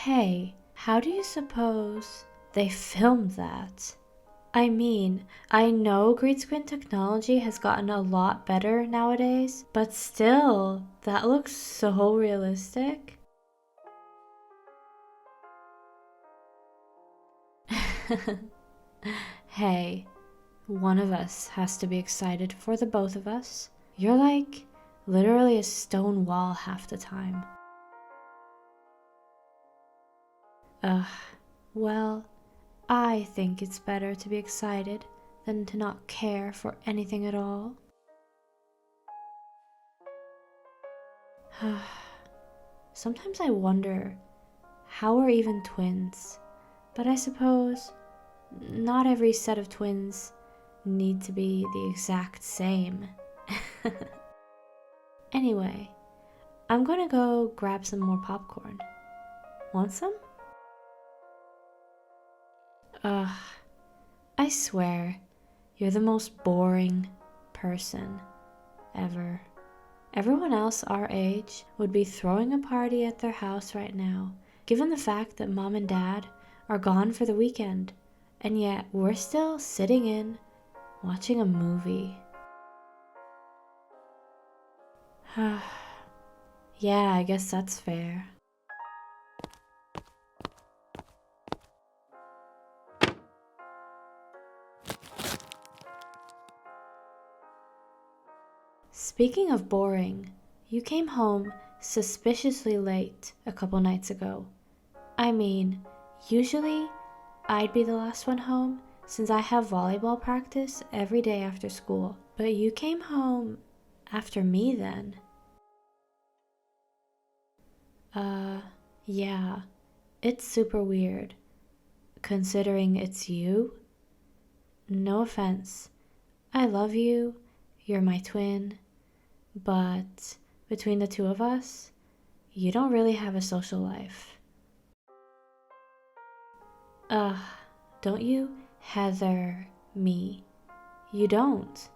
Hey, how do you suppose they filmed that? I mean, I know green screen technology has gotten a lot better nowadays, but still, that looks so realistic. Hey, one of us has to be excited for the both of us. You're like literally a stone wall half the time. Ugh, well, I think it's better to be excited than to not care for anything at all. Sometimes I wonder how we're even twins, but I suppose not every set of twins need to be the exact same. Anyway, I'm gonna go grab some more popcorn. Want some? Ugh, I swear, you're the most boring person ever. Everyone else our age would be throwing a party at their house right now, given the fact that mom and dad are gone for the weekend, and yet we're still sitting in, watching a movie. Yeah, I guess that's fair. Speaking of boring, you came home suspiciously late a couple nights ago. I mean, usually I'd be the last one home since I have volleyball practice every day after school. But you came home after me then. Yeah, it's super weird. Considering it's you. No offense. I love you, you're my twin, but between the two of us, you don't really have a social life. Ugh, don't you Heather me? You don't.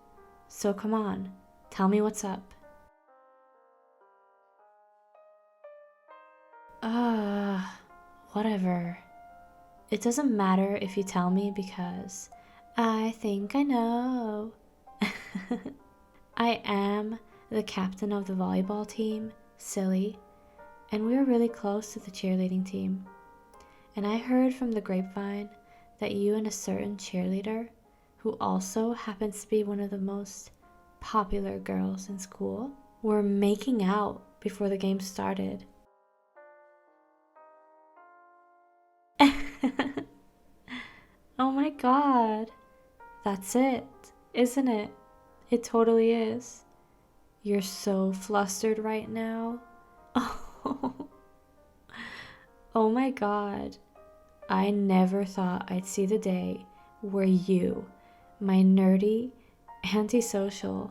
So come on, tell me what's up. Whatever. It doesn't matter if you tell me because I think I know. I am the captain of the volleyball team, Silly, and we're really close to the cheerleading team. And I heard from the grapevine that you and a certain cheerleader, who also happens to be one of the most popular girls in school, were making out before the game started. Oh my god. That's it, isn't it? It totally is. You're so flustered right now. Oh, oh my god. I never thought I'd see the day where you, my nerdy, antisocial,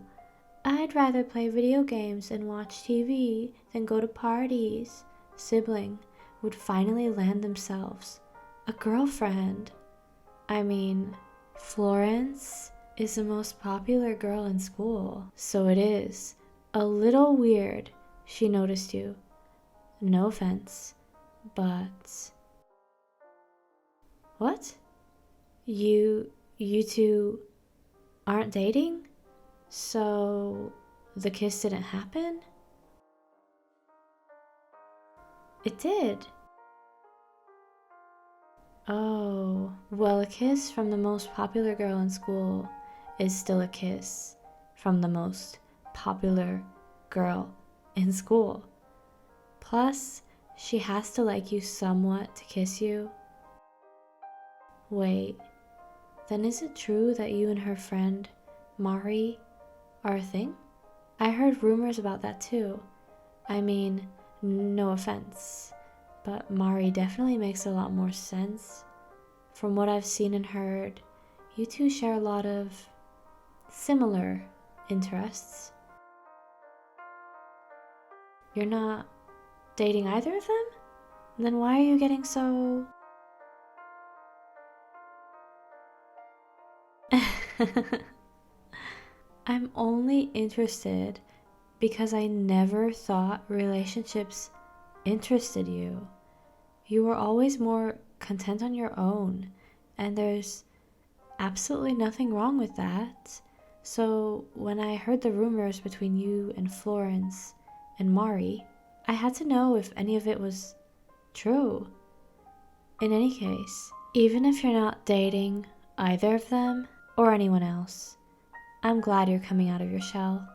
I'd rather play video games and watch TV than go to parties, sibling, would finally land themselves a girlfriend. I mean, Florence is the most popular girl in school, so it is a little weird she noticed you. No offense, but... What? You two aren't dating? So the kiss didn't happen? It did. Oh, well, a kiss from the most popular girl in school is still a kiss from the most popular girl in school. Plus, she has to like you somewhat to kiss you. Wait, then is it true that you and her friend, Mari, are a thing? I heard rumors about that too. I mean, no offense, but Mari definitely makes a lot more sense. From what I've seen and heard, you two share a lot of similar interests. You're not dating either of them? Then why are you getting so... I'm only interested because I never thought relationships interested you. You were always more content on your own, and there's absolutely nothing wrong with that. So, when I heard the rumors between you and Florence and Mari, I had to know if any of it was true. In any case, even if you're not dating either of them or anyone else, I'm glad you're coming out of your shell.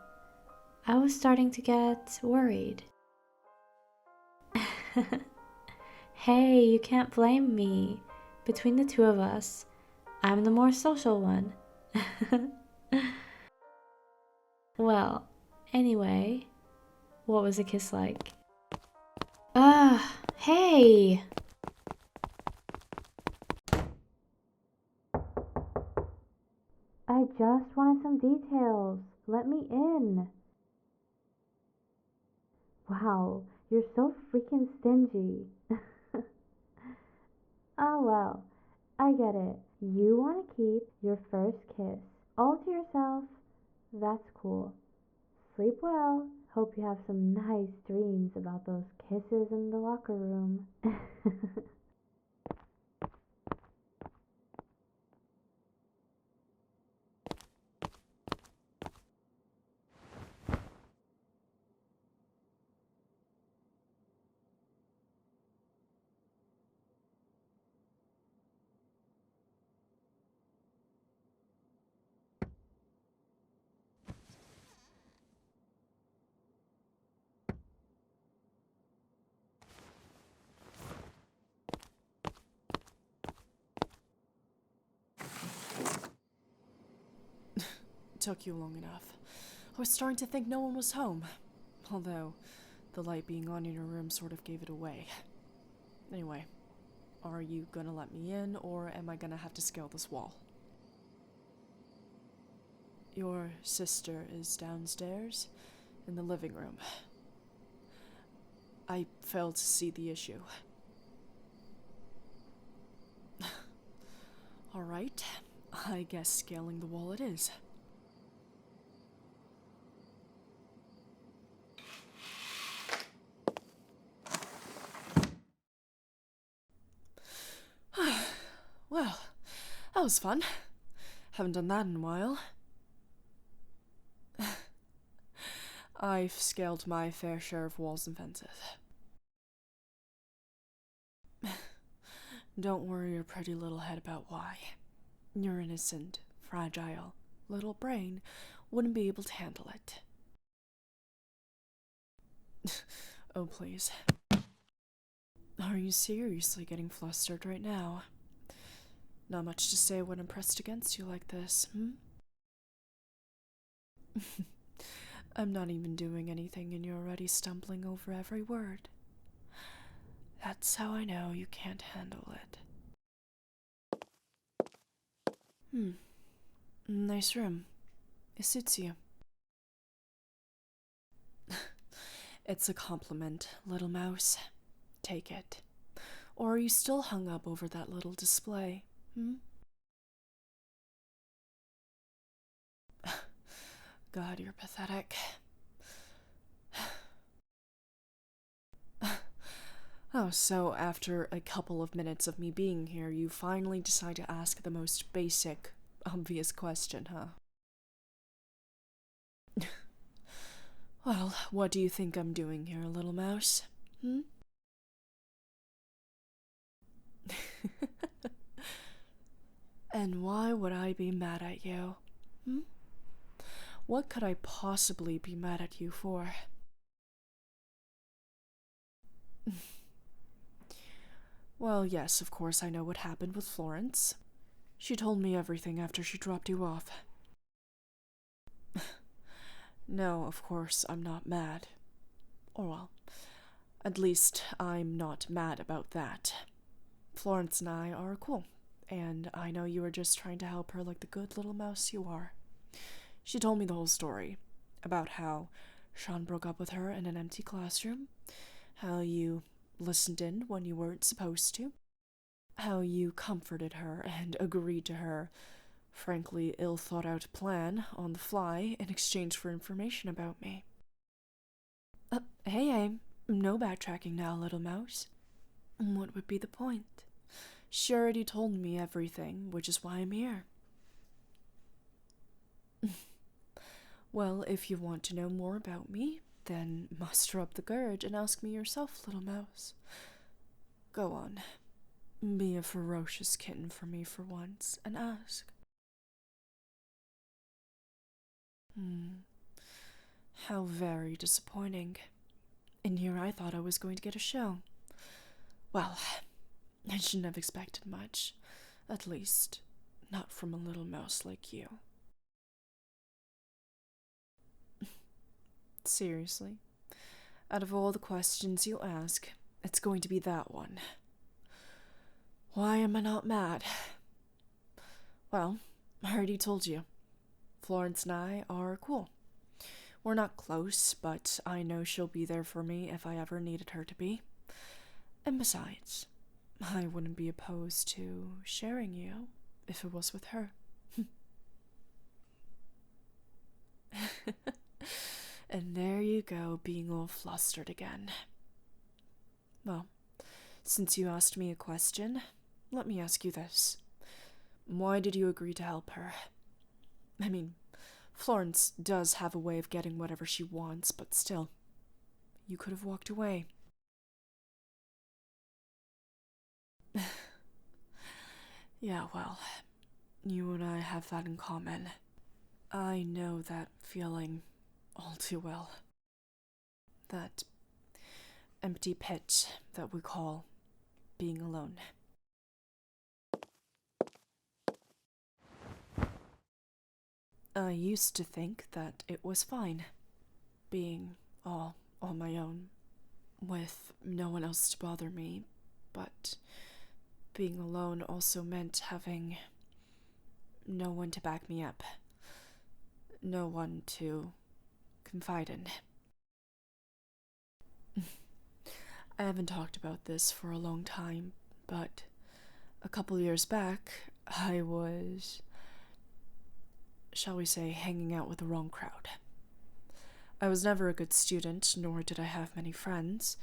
I was starting to get worried. Hey, you can't blame me. Between the two of us, I'm the more social one. Well, anyway, what was a kiss like? Hey! I just wanted some details. Let me in. Wow, you're so freaking stingy. Oh well, I get it. You want to keep your first kiss all to yourself. That's cool. Sleep well. Hope you have some nice dreams about those kisses in the locker room. Took you long enough. I was starting to think no one was home. Although, the light being on in your room sort of gave it away. Anyway, are you gonna let me in, or am I gonna have to scale this wall? Your sister is downstairs, in the living room. I failed to see the issue. Alright, I guess scaling the wall it is. Well, that was fun. Haven't done that in a while. I've scaled my fair share of walls and fences. Don't worry your pretty little head about why. Your innocent, fragile, little brain wouldn't be able to handle it. Oh, please. Are you seriously getting flustered right now? Not much to say when I'm pressed against you like this, I'm not even doing anything and you're already stumbling over every word. That's how I know you can't handle it. Nice room. It suits you. It's a compliment, little mouse. Take it. Or are you still hung up over that little display, God, you're pathetic. Oh, so after a couple of minutes of me being here, you finally decide to ask the most basic, obvious question, huh? Well, what do you think I'm doing here, little mouse? And why would I be mad at you? What could I possibly be mad at you for? Well, yes, of course I know what happened with Florence. She told me everything after she dropped you off. No, of course I'm not mad. Or well, at least I'm not mad about that. Florence and I are cool, and I know you were just trying to help her like the good little mouse you are. She told me the whole story, about how Sean broke up with her in an empty classroom, how you listened in when you weren't supposed to, how you comforted her and agreed to her frankly ill-thought-out plan on the fly in exchange for information about me. Hey, no backtracking now, little mouse. What would be the point? She already told me everything, which is why I'm here. Well, if you want to know more about me, then muster up the courage and ask me yourself, little mouse. Go on. Be a ferocious kitten for me for once, and ask. How very disappointing. In here I thought I was going to get a show. Well, I shouldn't have expected much. At least, not from a little mouse like you. Seriously, out of all the questions you ask, it's going to be that one. Why am I not mad? Well, I already told you. Florence and I are cool. We're not close, but I know she'll be there for me if I ever needed her to be. And besides, I wouldn't be opposed to sharing you if it was with her. And there you go, being all flustered again. Well, since you asked me a question, let me ask you this. Why did you agree to help her? I mean, Florence does have a way of getting whatever she wants, but still, you could have walked away. Yeah, well, you and I have that in common. I know that feeling all too well. That empty pit that we call being alone. I used to think that it was fine, being all on my own, with no one else to bother me, but being alone also meant having no one to back me up, no one to confide in. I haven't talked about this for a long time, but a couple years back, I was, shall we say, hanging out with the wrong crowd. I was never a good student, nor did I have many friends,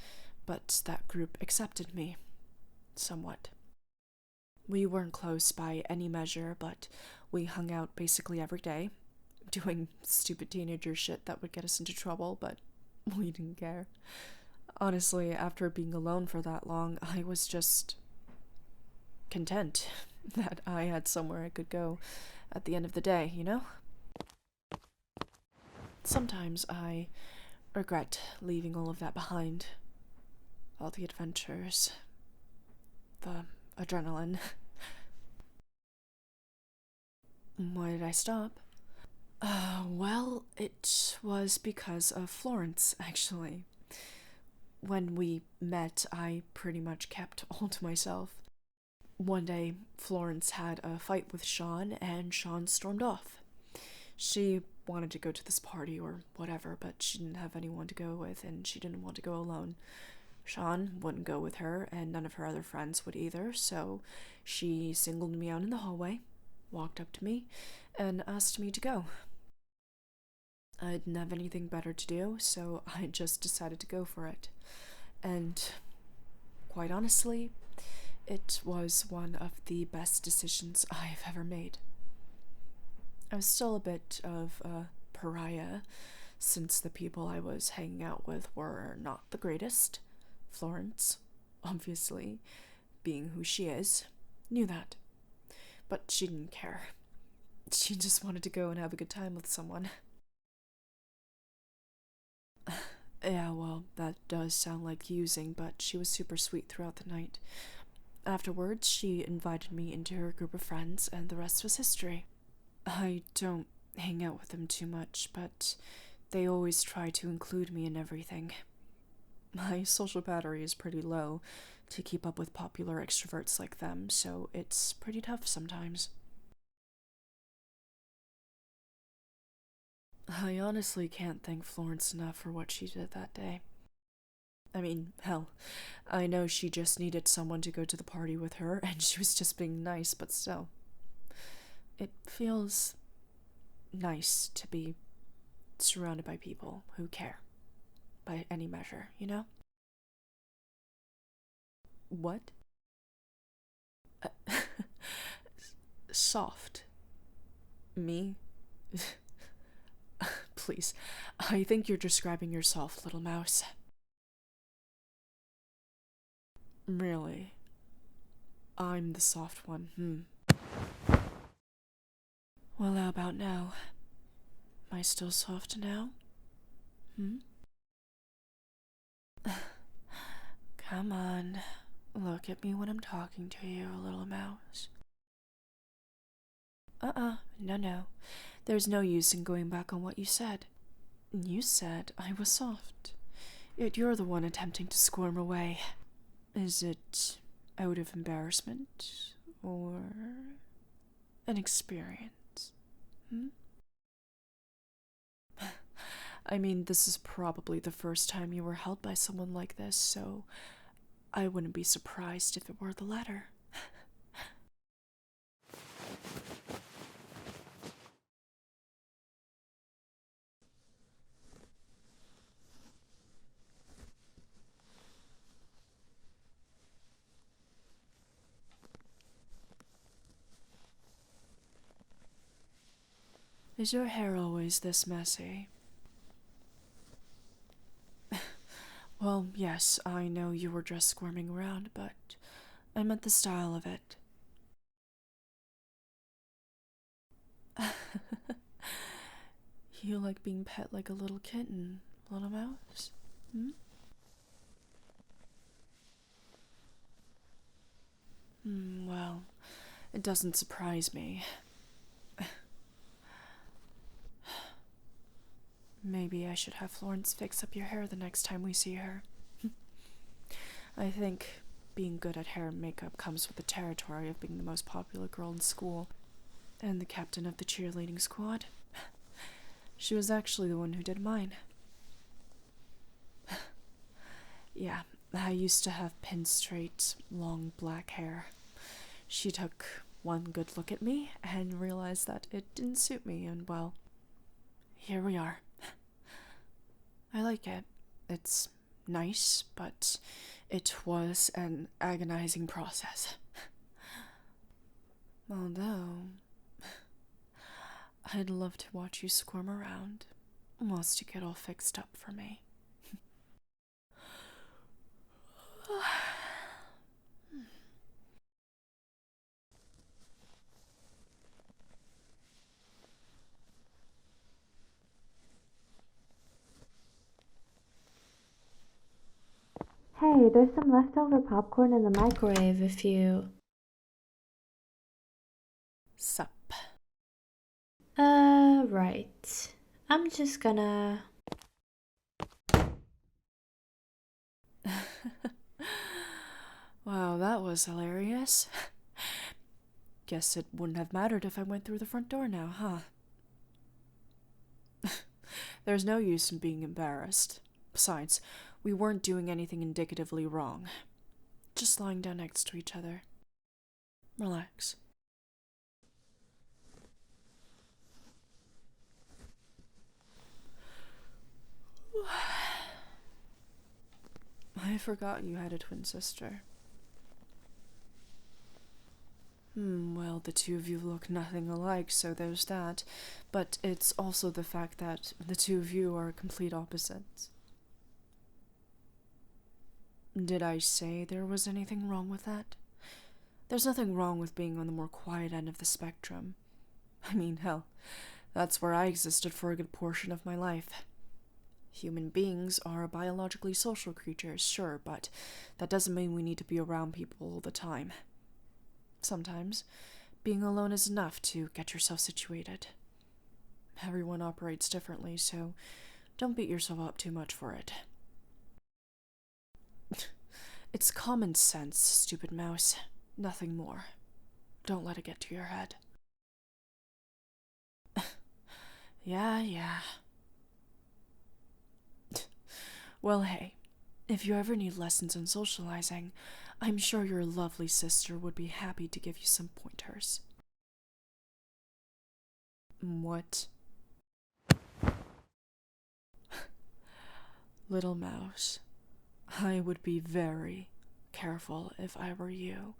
but that group accepted me, somewhat. We weren't close by any measure, but we hung out basically every day, doing stupid teenager shit that would get us into trouble, but we didn't care. Honestly, after being alone for that long, I was just content that I had somewhere I could go at the end of the day, you know? Sometimes I regret leaving all of that behind. All the adventures, the adrenaline. Why did I stop? Well, it was because of Florence, actually. When we met, I pretty much kept all to myself. One day, Florence had a fight with Sean, and Sean stormed off. She wanted to go to this party or whatever, but she didn't have anyone to go with, and she didn't want to go alone. Sean wouldn't go with her, and none of her other friends would either, so she singled me out in the hallway, walked up to me, and asked me to go. I didn't have anything better to do, so I just decided to go for it. And quite honestly, it was one of the best decisions I've ever made. I was still a bit of a pariah, since the people I was hanging out with were not the greatest. Florence, obviously, being who she is, knew that. But she didn't care. She just wanted to go and have a good time with someone. Yeah, well, that does sound like using, but she was super sweet throughout the night. Afterwards, she invited me into her group of friends, and the rest was history. I don't hang out with them too much, but they always try to include me in everything. My social battery is pretty low to keep up with popular extroverts like them, so it's pretty tough sometimes. I honestly can't thank Florence enough for what she did that day. I mean, hell, I know she just needed someone to go to the party with her, and she was just being nice, but still. It feels nice to be surrounded by people who care, by any measure, you know? What? Soft. Me? Please, I think you're describing yourself, little mouse. Really? I'm the soft one, Well, how about now? Am I still soft now? Come on, look at me when I'm talking to you, little mouse. No. There's no use in going back on what you said. You said I was soft. Yet you're the one attempting to squirm away. Is it out of embarrassment or an experience? I mean, this is probably the first time you were held by someone like this, so I wouldn't be surprised if it were the latter. Is your hair always this messy? Well, yes, I know you were just squirming around, but I meant the style of it. You like being pet like a little kitten, little mouse? Well, it doesn't surprise me. Maybe I should have Florence fix up your hair the next time we see her. I think being good at hair and makeup comes with the territory of being the most popular girl in school and the captain of the cheerleading squad. She was actually the one who did mine. Yeah, I used to have pin straight, long black hair. She took one good look at me and realized that it didn't suit me, and well, here we are. I like it. It's nice, but it was an agonizing process. Although, I'd love to watch you squirm around whilst you get all fixed up for me. Hey, there's some leftover popcorn in the microwave if you... Sup. Right. I'm just gonna... Wow, that was hilarious. Guess it wouldn't have mattered if I went through the front door now, huh? There's no use in being embarrassed. Besides, we weren't doing anything indicatively wrong. Just lying down next to each other. Relax. I forgot you had a twin sister. Well, the two of you look nothing alike, so there's that. But it's also the fact that the two of you are complete opposites. Did I say there was anything wrong with that? There's nothing wrong with being on the more quiet end of the spectrum. I mean, hell, that's where I existed for a good portion of my life. Human beings are biologically social creatures, sure, but that doesn't mean we need to be around people all the time. Sometimes, being alone is enough to get yourself situated. Everyone operates differently, so don't beat yourself up too much for it. It's common sense, stupid mouse. Nothing more. Don't let it get to your head. Yeah. Well, hey, if you ever need lessons in socializing, I'm sure your lovely sister would be happy to give you some pointers. What? Little mouse, I would be very careful if I were you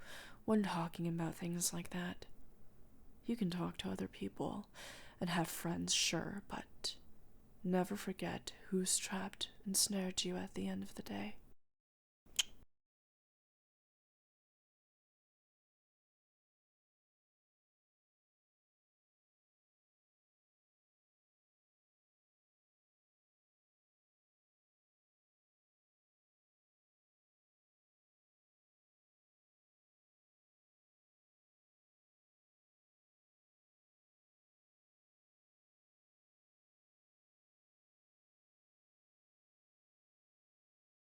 when talking about things like that. You can talk to other people and have friends, sure, but never forget who's trapped and snared you at the end of the day.